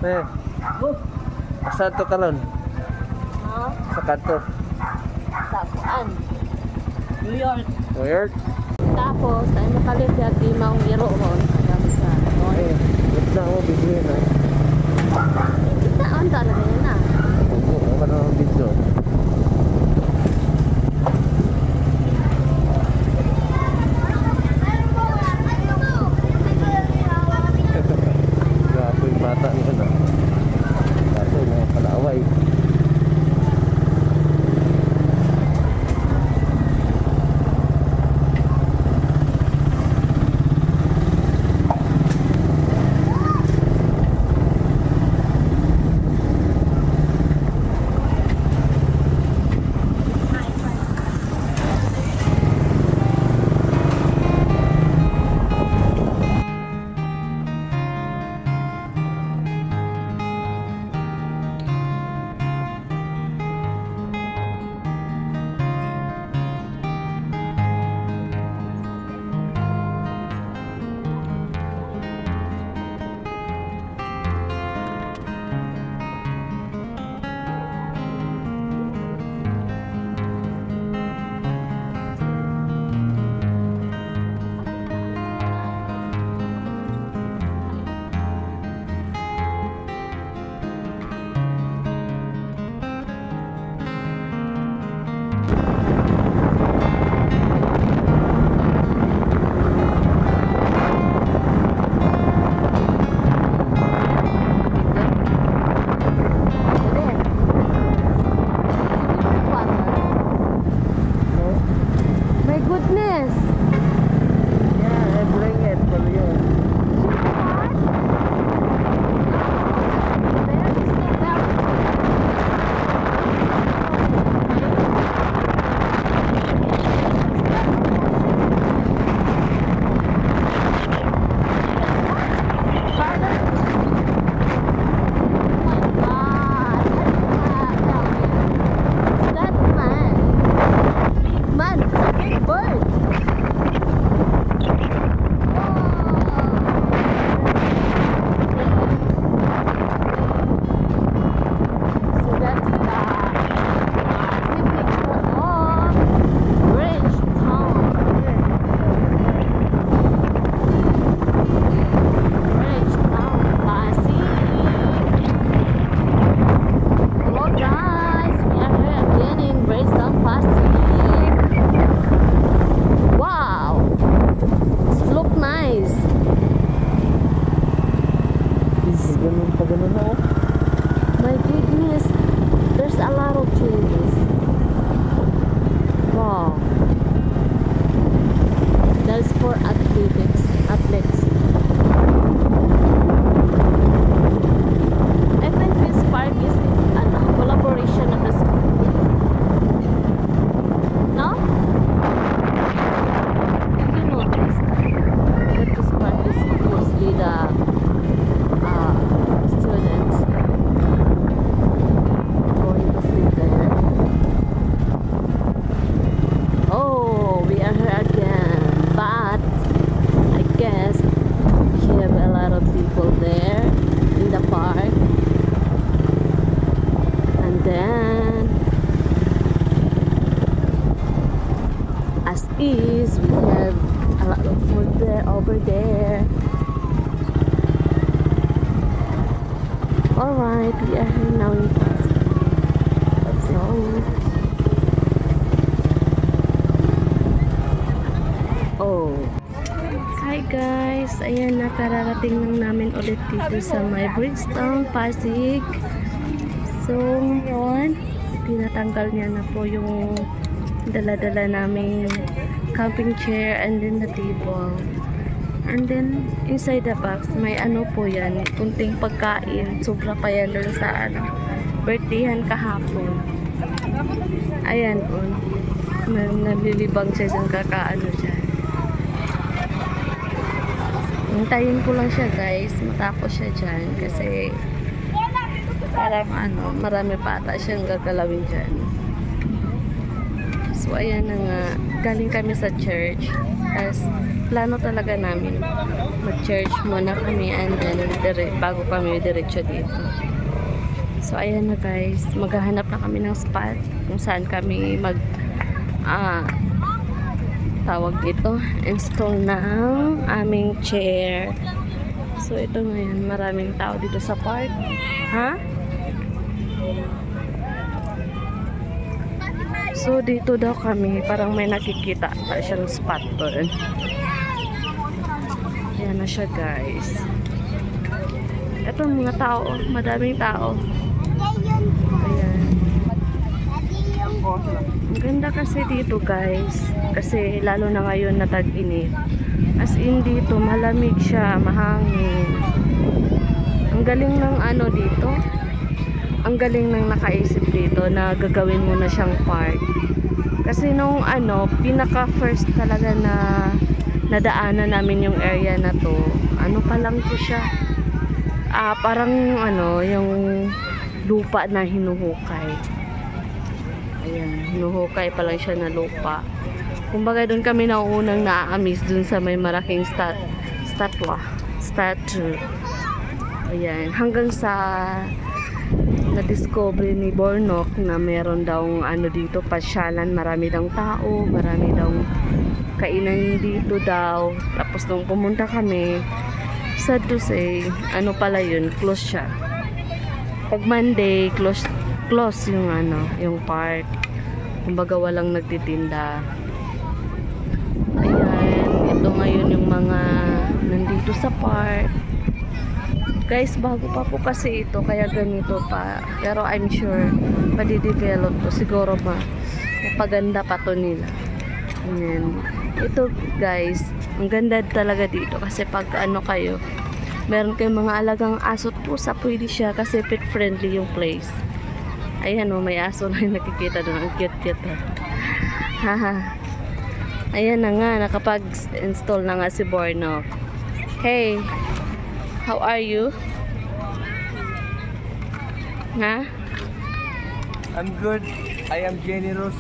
Eh, saan to karon? Ha? Sa kanto. Sa kuan? New York. New York? Tapos, tayo makalit yung di maong iro ron. Alam sa Eh, wait na ako, bigyan na. kita on talaga yun na. Oo, ako na ang video. Grabe yung bata niya na. Kaso, mga kalaway. My goodness! Yeah, I bring it for you. Ganun pa ganun na oh. My goodness, there's a lot of changes. Wow. That's for athletes. I think this park is a collaboration of the school. No? Did you notice that this park is mostly the students going to sleep there. Oh, we are here again, but I guess we have a lot of people there in the park, and then as is we have a lot of food there over there. Alright, we are here now in Pasig. So, oh. Hi guys, ayan na, kararating lang namin ulit dito sa my Bridgetown, Pasig. So, ngayon, tinatanggal niya na po yung dala-dala naming camping chair and then the table. And then, inside the box, may ano po yan, kunting pagkain. Sobra pa yan doon sa birthdayhan kahapon. Ayan po. Nalilibang siya dyan, kakaano siya. Hintayin ko lang siya guys, matapos siya dyan. Kasi, parang marami pa ata siyang gagalawin dyan. So ayan na nga, galing kami sa church. As plano talaga namin mag-church muna kami and then bago kami diretso dito. So ayan na guys, maghahanap na kami ng spot kung saan kami tawag dito, install ng aming chair. So ito ngayon, maraming tao dito sa park. Ha? So dito daw kami, parang may nakikita pa siyang spot doon. Ayan na siya guys. Ito mga tao, madaming tao. Ayan. Ang ganda kasi dito guys, kasi lalo na ngayon na tag-init. As in dito, malamig siya, mahangin. Ang galing ng ano dito. Ang galing ng nakaisip dito na gagawin mo na siyang park. Kasi nung pinaka first talaga na nadaanan namin yung area na to, ano pa lang to siya. Parang yung lupa na hinuhukay. Ayan, hinuhukay pa lang siya na lupa. Kumbaga doon kami nauunang na-amaze dun sa may malaking statue. Ayan, hanggang sa na-discover ni Bornok na meron daw dito pasyalan, marami daw tao, marami daw kainan dito daw. Tapos nung pumunta kami, sad to say, pala yun, close siya. Pag Monday, close yung park. Kumbaga walang nagtitinda. Ayan, ito ngayon yung mga nandito sa park. Guys, bago pa po kasi ito, kaya ganito pa. Pero I'm sure, padi-develop to. Siguro mapaganda pa to nila. Ayan. Ito guys, ang ganda talaga dito. Kasi pag kayo, meron kayong mga alagang aso at pusa, pwede siya kasi pet friendly yung place. Ayan may aso na yung nakikita doon. Ang cute-cute. Haha. Ayan na nga, nakapag-install na nga si Bornok. Hey! How are you? Huh? I'm good. I am generous.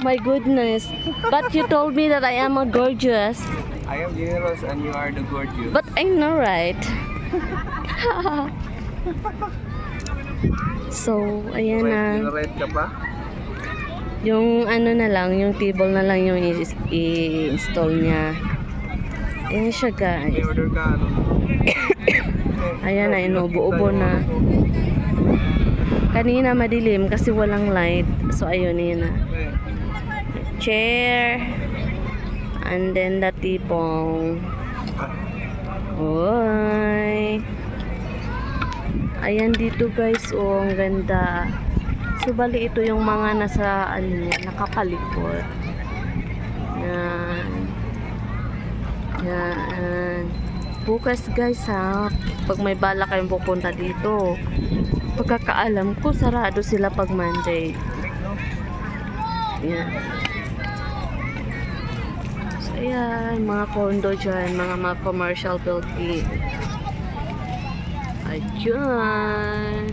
My goodness. But you told me that I am a gorgeous. I am generous and you are the gorgeous. But I know, right? So, ayan na. Right ka pa? Yung na lang, yung table na lang yung i-install niya. Ayan siya guys. May order ka Ayan na, inubo-ubo na. Kanina madilim kasi walang light. So ayun, yun na. Chair. And then the tipong. Oy. Ayan dito guys, ang ganda. So bali ito yung mga nasa nakapalikot. Yan. Yan. Bukas guys pag may bala kayong pupunta dito, pagkakaalam ko sarado sila pag Monday. Yan. So ayan, mga condo dyan, mga commercial building. Ayan.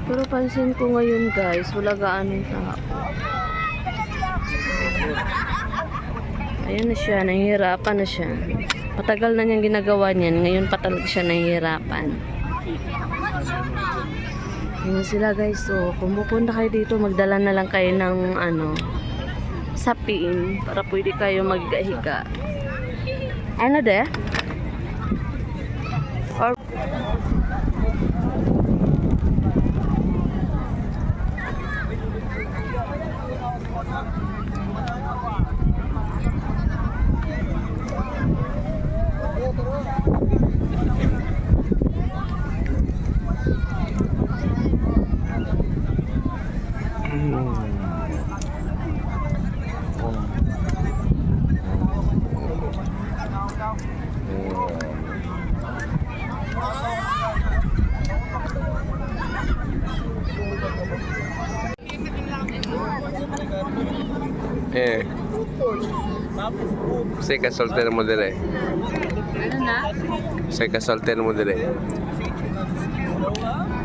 Pero pansin ko ngayon guys, wala gaanong tao. Ayan na siya, nahihirapan na siya. Matagal na niyang ginagawa niyan, ngayon pa talaga siya nahihirapan. Ayan sila guys, so kung pupunta kayo dito, magdala na lang kayo ng sapin para pwede kayo maghiga-higa. Ano de? Or Say ka soltero mo dire. ano na? Say ka soltero mo dire.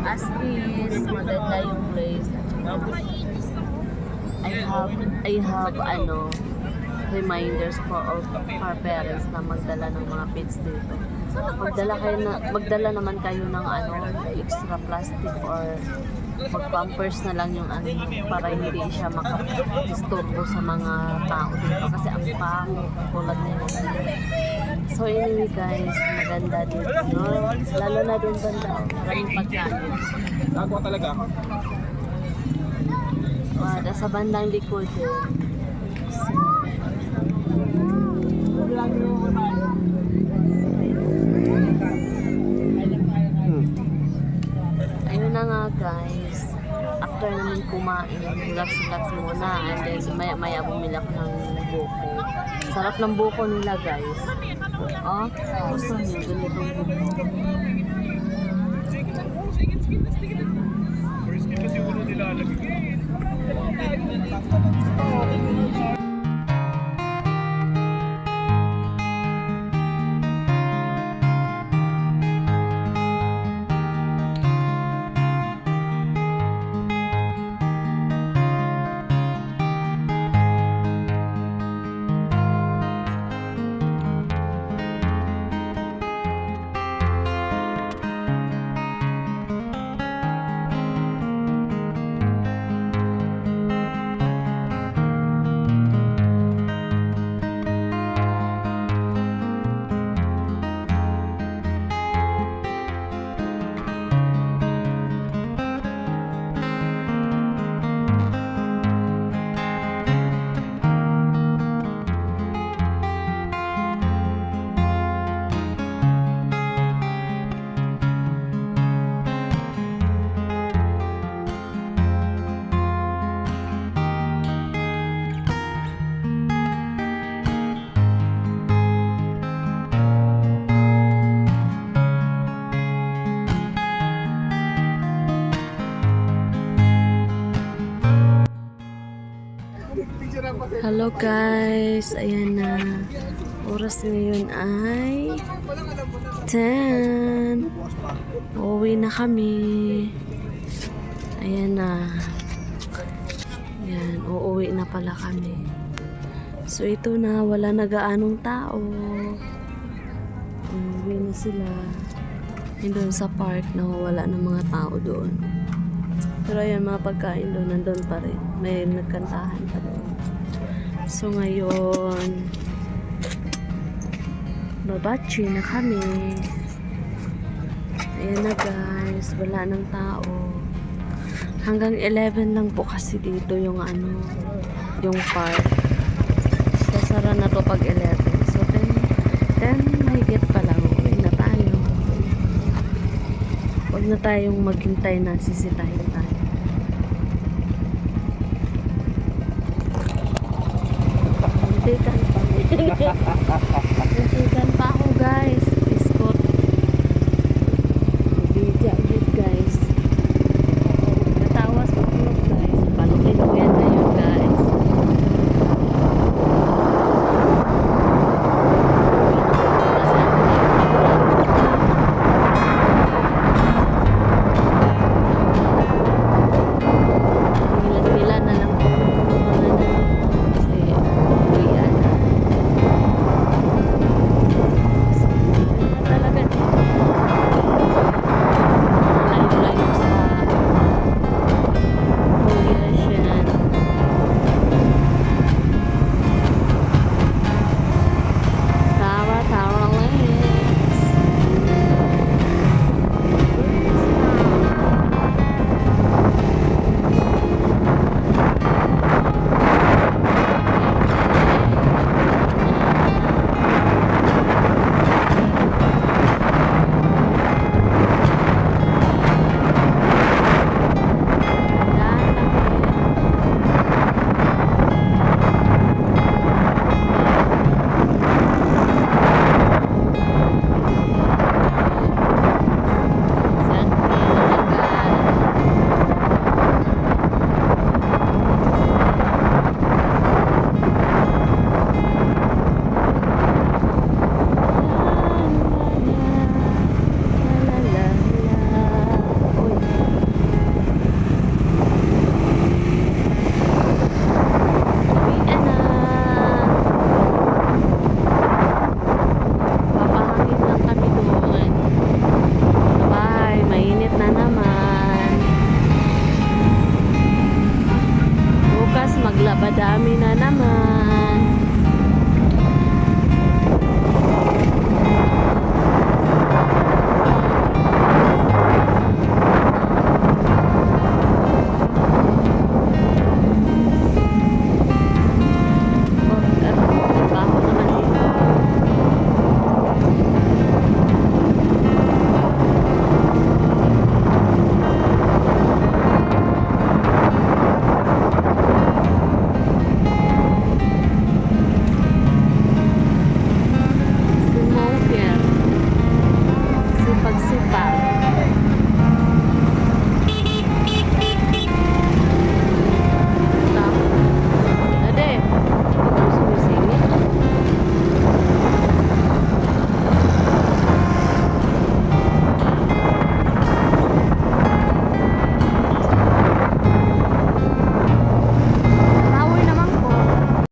As is, maganda yung place. I have reminders for all our parents na magdala ng mga pets dito. Magdala naman kayo ng extra plastic or mag-pampers na lang yung para hindi siya makadisturbo sa mga tao dito kasi ang pango tulad nila. So anyway guys, maganda dito, no? Lalo na doon banda, maraming pagkain. Nagawa talaga ako. Sa bandang likod ayun na nga guys, after namin kumain, relax muna, and then maya bumili ako ng buko. Sarap ng buko nila guys. Oh, gusto niyo ganitong buko. Hello guys, ayan na. Oras ngayon ay 10. Uuwi na kami. Ayan na. Ayan, uuwi na pala kami. So ito na, wala na gaanong tao. Uuwi na sila. Doon sa park na wala na mga tao doon. Pero ayan, mga pagkain doon, nandun pa rin. May nagkantahan pa doon. So ngayon, babachi na kami. Ayan na guys, wala ng tao. Hanggang 11 lang po kasi dito yung yung park. Sasara na to pag 11. So 10 mahigit pa lang. Uwi na tayo. Huwag na tayong maghintay na, sisitahin tayo. Muntikan pa. Muntikan pa ako guys.